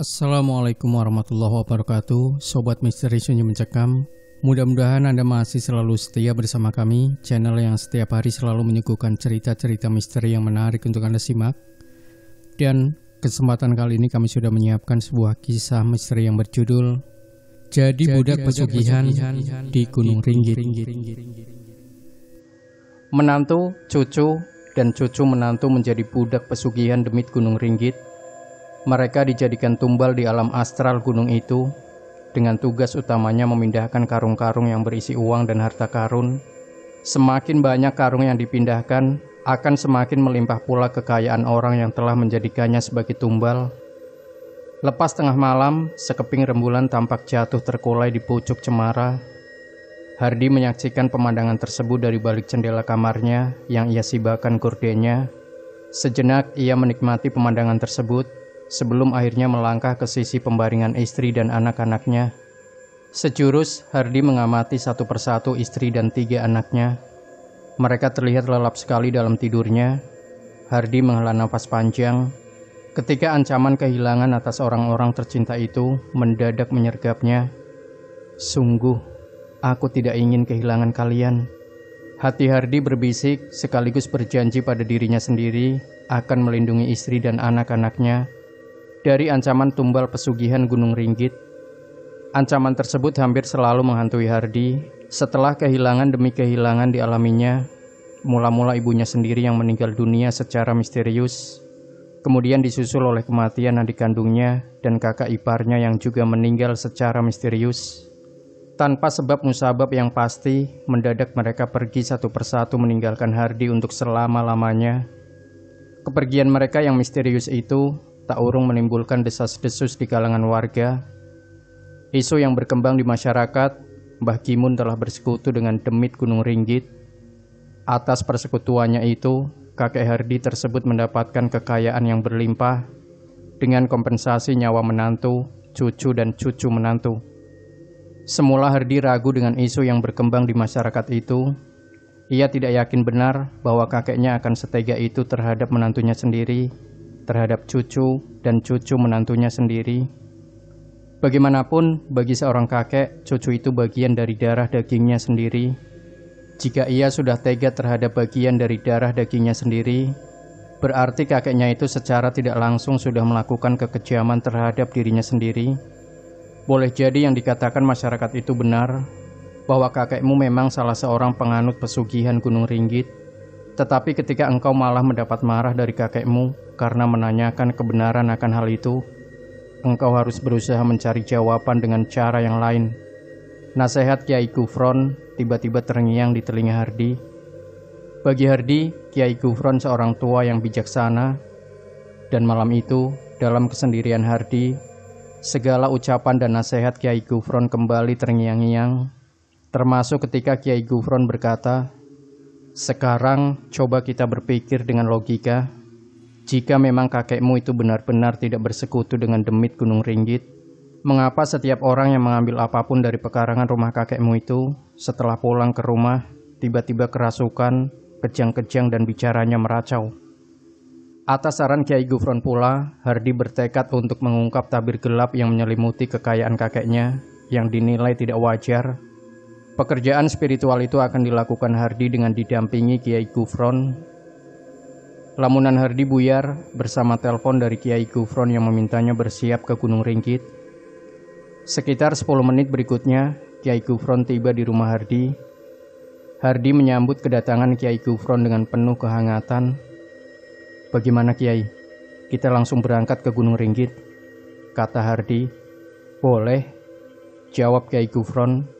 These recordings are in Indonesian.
Assalamualaikum warahmatullahi wabarakatuh. Sobat Misteri Sunyi Mencekam, mudah-mudahan Anda masih selalu setia bersama kami, channel yang setiap hari selalu menyuguhkan cerita-cerita misteri yang menarik untuk Anda simak. Dan kesempatan kali ini kami sudah menyiapkan sebuah kisah misteri yang berjudul Jadi Budak Pesugihan di Gunung Ringgit. Menantu, cucu, dan cucu menantu menjadi budak pesugihan demit Gunung Ringgit. Mereka dijadikan tumbal di alam astral gunung itu, dengan tugas utamanya memindahkan karung-karung yang berisi uang dan harta karun. Semakin banyak karung yang dipindahkan, akan semakin melimpah pula kekayaan orang yang telah menjadikannya sebagai tumbal. Lepas tengah malam, sekeping rembulan tampak jatuh terkulai di pucuk cemara. Hardi menyaksikan pemandangan tersebut dari balik jendela kamarnya yang ia sibakkan gordennya. Sejenak ia menikmati pemandangan tersebut, sebelum akhirnya melangkah ke sisi pembaringan istri dan anak-anaknya. Sejurus, Hardi mengamati satu persatu istri dan 3 anaknya. Mereka terlihat lelap sekali dalam tidurnya. Hardi menghela nafas panjang. Ketika ancaman kehilangan atas orang-orang tercinta itu mendadak menyergapnya. Sungguh, aku tidak ingin kehilangan kalian. Hati Hardi berbisik sekaligus berjanji pada dirinya sendiri akan melindungi istri dan anak-anaknya dari ancaman tumbal pesugihan Gunung Ringgit. Ancaman tersebut hampir selalu menghantui Hardi setelah kehilangan demi kehilangan dialaminya. Mula-mula ibunya sendiri yang meninggal dunia secara misterius, kemudian disusul oleh kematian adik kandungnya dan kakak iparnya yang juga meninggal secara misterius. Tanpa sebab musabab yang pasti, mendadak mereka pergi satu persatu meninggalkan Hardi untuk selama-lamanya. Kepergian mereka yang misterius itu tak urung menimbulkan desas-desus di kalangan warga. Isu yang berkembang di masyarakat, Mbah Kimun telah bersekutu dengan demit Gunung Ringgit. Atas persekutuannya itu, kakek Hardi tersebut mendapatkan kekayaan yang berlimpah dengan kompensasi nyawa menantu, cucu, dan cucu menantu. Semula Hardi ragu dengan isu yang berkembang di masyarakat itu. Ia tidak yakin benar bahwa kakeknya akan setega itu terhadap menantunya sendiri, terhadap cucu dan cucu menantunya sendiri. Bagaimanapun, bagi seorang kakek, cucu itu bagian dari darah dagingnya sendiri. Jika ia sudah tega terhadap bagian dari darah dagingnya sendiri, berarti kakeknya itu secara tidak langsung sudah melakukan kekejaman terhadap dirinya sendiri. Boleh jadi yang dikatakan masyarakat itu benar, bahwa kakekmu memang salah seorang penganut pesugihan Gunung Ringgit. Tetapi ketika engkau malah mendapat marah dari kakekmu karena menanyakan kebenaran akan hal itu, engkau harus berusaha mencari jawaban dengan cara yang lain. Nasihat Kiai Gufron tiba-tiba terngiang di telinga Hardi. Bagi Hardi, Kiai Gufron seorang tua yang bijaksana. Dan malam itu, dalam kesendirian Hardi, segala ucapan dan nasihat Kiai Gufron kembali terngiang-ngiang, termasuk ketika Kiai Gufron berkata, "Sekarang coba kita berpikir dengan logika. Jika memang kakekmu itu benar-benar tidak bersekutu dengan demit Gunung Ringgit, mengapa setiap orang yang mengambil apapun dari pekarangan rumah kakekmu itu, setelah pulang ke rumah, tiba-tiba kerasukan, kejang-kejang dan bicaranya meracau?" Atas saran Kiai Gufron pula, Hardi bertekad untuk mengungkap tabir gelap yang menyelimuti kekayaan kakeknya yang dinilai tidak wajar. Pekerjaan spiritual itu akan dilakukan Hardi dengan didampingi Kiai Gufron. Lamunan Hardi buyar bersama telepon dari Kiai Gufron yang memintanya bersiap ke Gunung Ringgit. Sekitar 10 menit berikutnya, Kiai Gufron tiba di rumah Hardi. Hardi menyambut kedatangan Kiai Gufron dengan penuh kehangatan. "Bagaimana Kiai? Kita langsung berangkat ke Gunung Ringgit?" kata Hardi. "Boleh," jawab Kiai Gufron.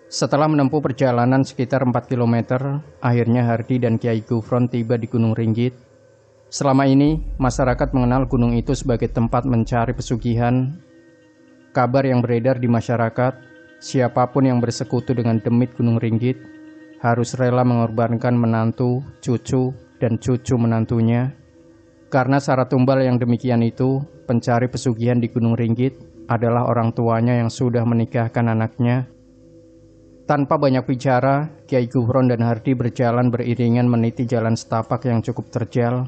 Setelah menempuh perjalanan sekitar 4 km, akhirnya Hardi dan Kiai Gufron tiba di Gunung Ringgit. Selama ini, masyarakat mengenal gunung itu sebagai tempat mencari pesugihan. Kabar yang beredar di masyarakat, siapapun yang bersekutu dengan demit Gunung Ringgit harus rela mengorbankan menantu, cucu, dan cucu menantunya. Karena syarat tumbal yang demikian itu, pencari pesugihan di Gunung Ringgit adalah orang tuanya yang sudah menikahkan anaknya. Tanpa banyak bicara, Kiai Gufron dan Hardi berjalan beriringan meniti jalan setapak yang cukup terjal.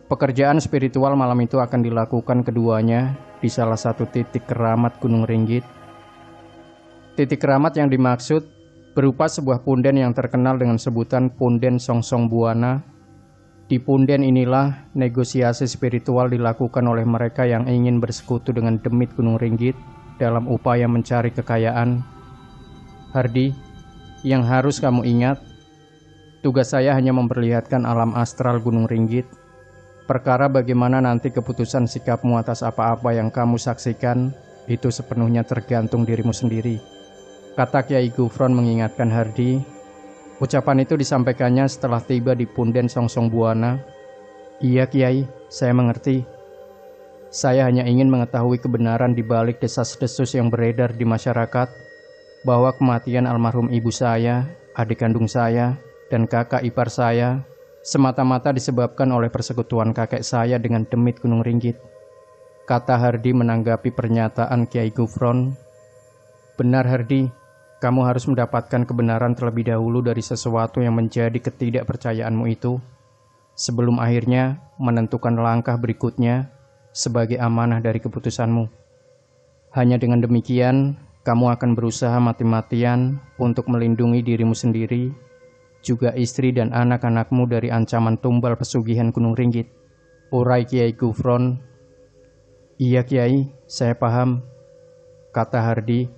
Pekerjaan spiritual malam itu akan dilakukan keduanya di salah satu titik keramat Gunung Ringgit. Titik keramat yang dimaksud berupa sebuah punden yang terkenal dengan sebutan Punden Songsong Buana. Di punden inilah negosiasi spiritual dilakukan oleh mereka yang ingin bersekutu dengan demit Gunung Ringgit dalam upaya mencari kekayaan. Hardi, yang harus kamu ingat, tugas saya hanya memperlihatkan alam astral Gunung Ringgit. Perkara bagaimana nanti keputusan sikapmu atas apa-apa yang kamu saksikan, itu sepenuhnya tergantung dirimu sendiri, kata Kiai Gufron mengingatkan Hardi. Ucapan itu disampaikannya setelah tiba di Punden Songsong Buana. Iya Kiai, saya mengerti. Saya hanya ingin mengetahui kebenaran di balik desas-desus yang beredar di masyarakat, bahwa kematian almarhum ibu saya, adik kandung saya, dan kakak ipar saya semata-mata disebabkan oleh persekutuan kakek saya dengan demit Gunung Ringgit, kata Hardi menanggapi pernyataan Kiai Gufron. Benar Hardi, kamu harus mendapatkan kebenaran terlebih dahulu dari sesuatu yang menjadi ketidakpercayaanmu itu, sebelum akhirnya menentukan langkah berikutnya sebagai amanah dari keputusanmu. Hanya dengan demikian, kamu akan berusaha mati-matian untuk melindungi dirimu sendiri, juga istri dan anak-anakmu dari ancaman tumbal pesugihan Gunung Ringgit, urai Kiai Gufron. Iya Kiai, saya paham, kata Hardi.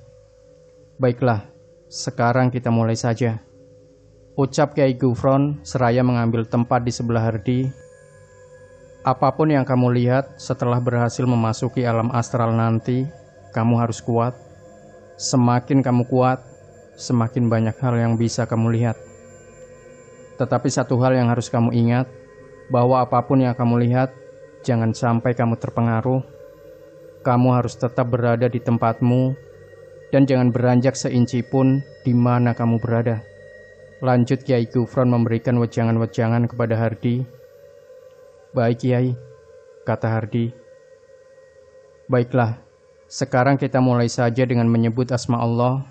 Baiklah, sekarang kita mulai saja, ucap Kiai Gufron seraya mengambil tempat di sebelah Hardi. Apapun yang kamu lihat setelah berhasil memasuki alam astral nanti, kamu harus kuat. Semakin kamu kuat, semakin banyak hal yang bisa kamu lihat. Tetapi satu hal yang harus kamu ingat, bahwa apapun yang kamu lihat, jangan sampai kamu terpengaruh. Kamu harus tetap berada di tempatmu, dan jangan beranjak seinci pun di mana kamu berada. Lanjut Kiai Gufron memberikan wejangan-wejangan kepada Hardi. Baik Kiai, kata Hardi. Baiklah, sekarang kita mulai saja dengan menyebut asma Allah.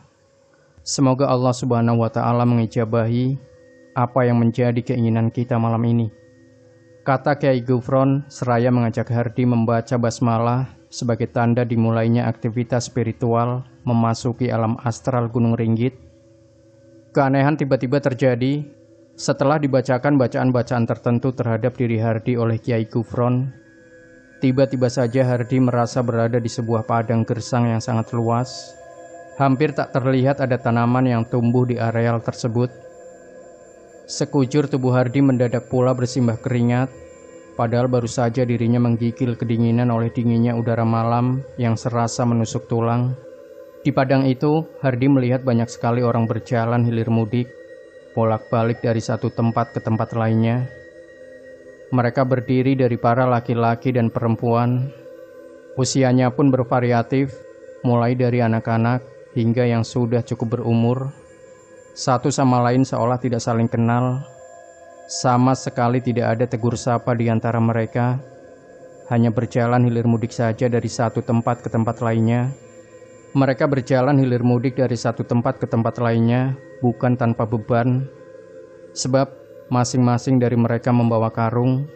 Semoga Allah Subhanahu wa Ta'ala mengijabahi apa yang menjadi keinginan kita malam ini, kata Kiai Gufron seraya mengajak Hardi membaca basmalah sebagai tanda dimulainya aktivitas spiritual memasuki alam astral Gunung Ringgit. Keanehan tiba-tiba terjadi setelah dibacakan bacaan-bacaan tertentu terhadap diri Hardi oleh Kiai Gufron. Tiba-tiba saja Hardi merasa berada di sebuah padang gersang yang sangat luas. Hampir tak terlihat ada tanaman yang tumbuh di areal tersebut. Sekujur tubuh Hardi mendadak pula bersimbah keringat, padahal baru saja dirinya menggigil kedinginan oleh dinginnya udara malam yang serasa menusuk tulang. Di padang itu, Hardi melihat banyak sekali orang berjalan hilir mudik, bolak-balik dari satu tempat ke tempat lainnya. Mereka berdiri dari para laki-laki dan perempuan. Usianya pun bervariatif, mulai dari anak-anak hingga yang sudah cukup berumur. Satu sama lain seolah tidak saling kenal. Sama sekali tidak ada tegur sapa di antara mereka. Hanya berjalan hilir mudik saja dari satu tempat ke tempat lainnya. Mereka berjalan hilir mudik dari satu tempat ke tempat lainnya, bukan tanpa beban. Sebab masing-masing dari mereka membawa karung.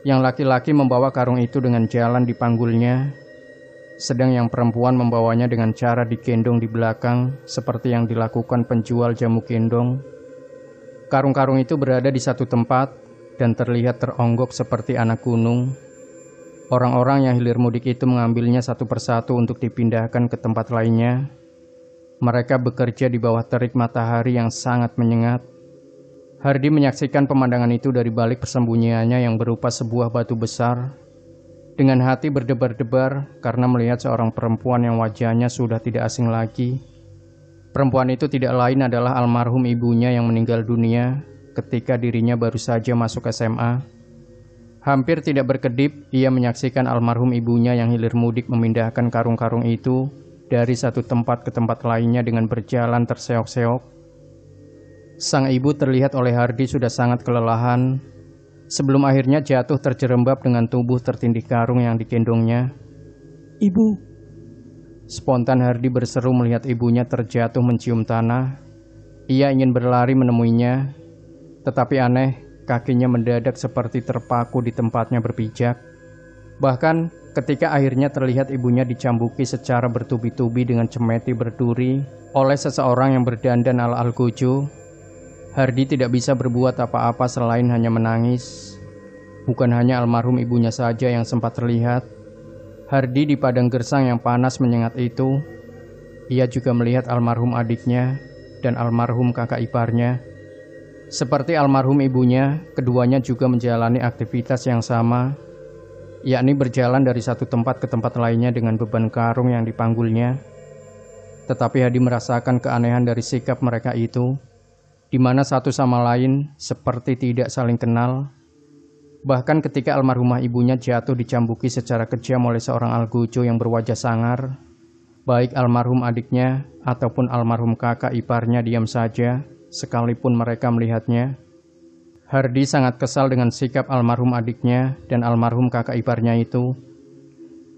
Yang laki-laki membawa karung itu dengan jalan di panggulnya, sedang yang perempuan membawanya dengan cara digendong di belakang, seperti yang dilakukan penjual jamu gendong. Karung-karung itu berada di satu tempat dan terlihat teronggok seperti anak gunung. Orang-orang yang hilir mudik itu mengambilnya satu persatu untuk dipindahkan ke tempat lainnya. Mereka bekerja di bawah terik matahari yang sangat menyengat. Hardi menyaksikan pemandangan itu dari balik persembunyiannya yang berupa sebuah batu besar. Dengan hati berdebar-debar karena melihat seorang perempuan yang wajahnya sudah tidak asing lagi. Perempuan itu tidak lain adalah almarhum ibunya yang meninggal dunia ketika dirinya baru saja masuk SMA. Hampir tidak berkedip, ia menyaksikan almarhum ibunya yang hilir mudik memindahkan karung-karung itu dari satu tempat ke tempat lainnya dengan berjalan terseok-seok. Sang ibu terlihat oleh Hardi sudah sangat kelelahan, sebelum akhirnya jatuh terjerembab dengan tubuh tertindih karung yang digendongnya. "Ibu!" Spontan Hardi berseru melihat ibunya terjatuh mencium tanah. Ia ingin berlari menemuinya, tetapi aneh, kakinya mendadak seperti terpaku di tempatnya berpijak. Bahkan ketika akhirnya terlihat ibunya dicambuki secara bertubi-tubi dengan cemeti berduri oleh seseorang yang berdandan ala Algojo, Hardi tidak bisa berbuat apa-apa selain hanya menangis. Bukan hanya almarhum ibunya saja yang sempat terlihat. Hardi di padang gersang yang panas menyengat itu, ia juga melihat almarhum adiknya dan almarhum kakak iparnya. Seperti almarhum ibunya, keduanya juga menjalani aktivitas yang sama, yakni berjalan dari satu tempat ke tempat lainnya dengan beban karung yang dipanggulnya. Tetapi Hardi merasakan keanehan dari sikap mereka itu, di mana satu sama lain seperti tidak saling kenal. Bahkan ketika almarhumah ibunya jatuh dicambuki secara kejam oleh seorang Algojo yang berwajah sangar, baik almarhum adiknya ataupun almarhum kakak iparnya diam saja, sekalipun mereka melihatnya. Hardi sangat kesal dengan sikap almarhum adiknya dan almarhum kakak iparnya itu.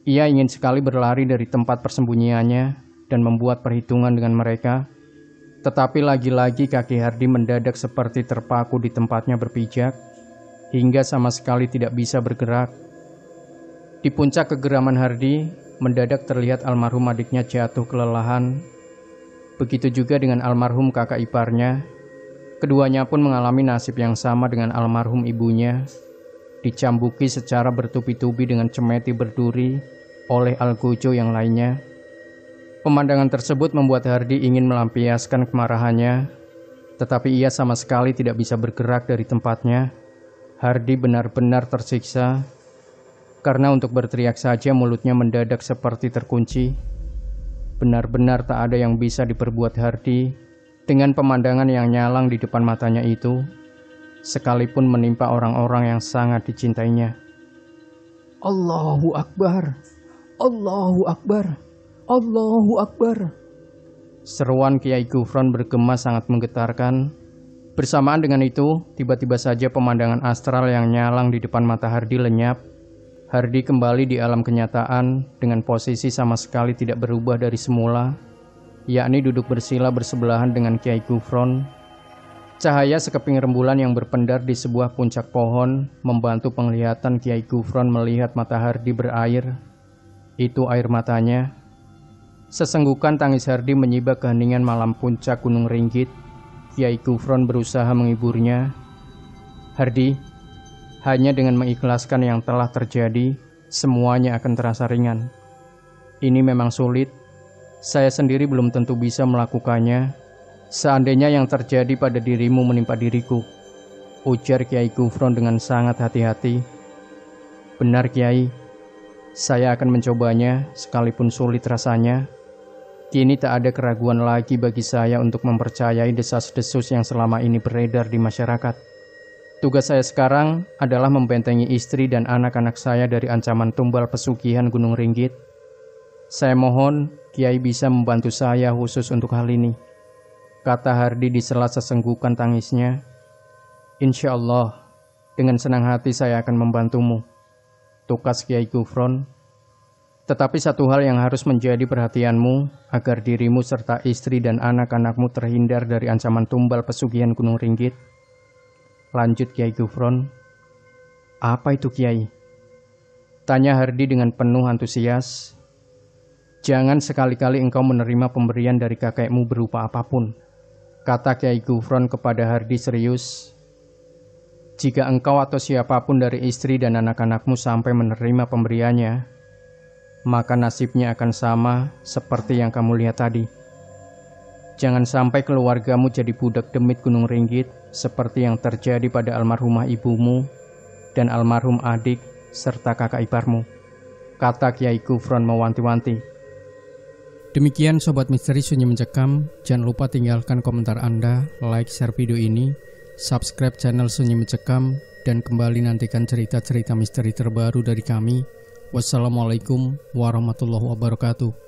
Ia ingin sekali berlari dari tempat persembunyiannya dan membuat perhitungan dengan mereka. Tetapi lagi-lagi kaki Hardi mendadak seperti terpaku di tempatnya berpijak, hingga sama sekali tidak bisa bergerak. Di puncak kegeraman Hardi, mendadak terlihat almarhum adiknya jatuh kelelahan. Begitu juga dengan almarhum kakak iparnya. Keduanya pun mengalami nasib yang sama dengan almarhum ibunya, dicambuki secara bertubi-tubi dengan cemeti berduri oleh Algojo yang lainnya. Pemandangan tersebut membuat Hardi ingin melampiaskan kemarahannya, tetapi ia sama sekali tidak bisa bergerak dari tempatnya. Hardi benar-benar tersiksa, karena untuk berteriak saja mulutnya mendadak seperti terkunci. Benar-benar tak ada yang bisa diperbuat Hardi dengan pemandangan yang nyalang di depan matanya itu, sekalipun menimpa orang-orang yang sangat dicintainya. Allahu Akbar, Allahu Akbar, Allahu Akbar. Seruan Kiai Gufron bergema sangat menggetarkan. Bersamaan dengan itu, tiba-tiba saja pemandangan astral yang nyalang di depan mata Hardi lenyap. Hardi kembali di alam kenyataan dengan posisi sama sekali tidak berubah dari semula, yakni duduk bersila bersebelahan dengan Kiai Gufron. Cahaya sekeping rembulan yang berpendar di sebuah puncak pohon membantu penglihatan Kiai Gufron melihat mata Hardi berair. Itu air matanya. Sesenggukan tangis Hardi menyibak keheningan malam puncak Gunung Ringgit. Kiai Gufron berusaha menghiburnya. Hardi, hanya dengan mengikhlaskan yang telah terjadi, semuanya akan terasa ringan. Ini memang sulit. Saya sendiri belum tentu bisa melakukannya. Seandainya yang terjadi pada dirimu menimpa diriku, ujar Kiai Gufron dengan sangat hati-hati. Benar Kiai, saya akan mencobanya sekalipun sulit rasanya. Kini tak ada keraguan lagi bagi saya untuk mempercayai desas-desus yang selama ini beredar di masyarakat. Tugas saya sekarang adalah membentengi istri dan anak-anak saya dari ancaman tumbal pesugihan Gunung Ringgit. Saya mohon Kiai bisa membantu saya khusus untuk hal ini, kata Hardi di sela sesenggukan tangisnya. Insya Allah, dengan senang hati saya akan membantumu, tukas Kiai Gufron. Tetapi satu hal yang harus menjadi perhatianmu agar dirimu serta istri dan anak-anakmu terhindar dari ancaman tumbal pesugihan Gunung Ringgit. Lanjut Kiai Gufron. Apa itu Kiai? Tanya Hardi dengan penuh antusias. Jangan sekali-kali engkau menerima pemberian dari kakekmu berupa apapun, kata Kiai Gufron kepada Hardi serius. Jika engkau atau siapapun dari istri dan anak-anakmu sampai menerima pemberiannya, maka nasibnya akan sama seperti yang kamu lihat tadi. Jangan sampai keluargamu jadi budak demit Gunung Ringgit seperti yang terjadi pada almarhumah ibumu dan almarhum adik serta kakak iparmu, kata Kiai Gufron mewanti-wanti. Demikian Sobat Misteri Sunyi Mencekam. Jangan lupa tinggalkan komentar Anda, like, share video ini, subscribe channel Sunyi Mencekam, dan kembali nantikan cerita-cerita misteri terbaru dari kami. Wassalamualaikum warahmatullahi wabarakatuh.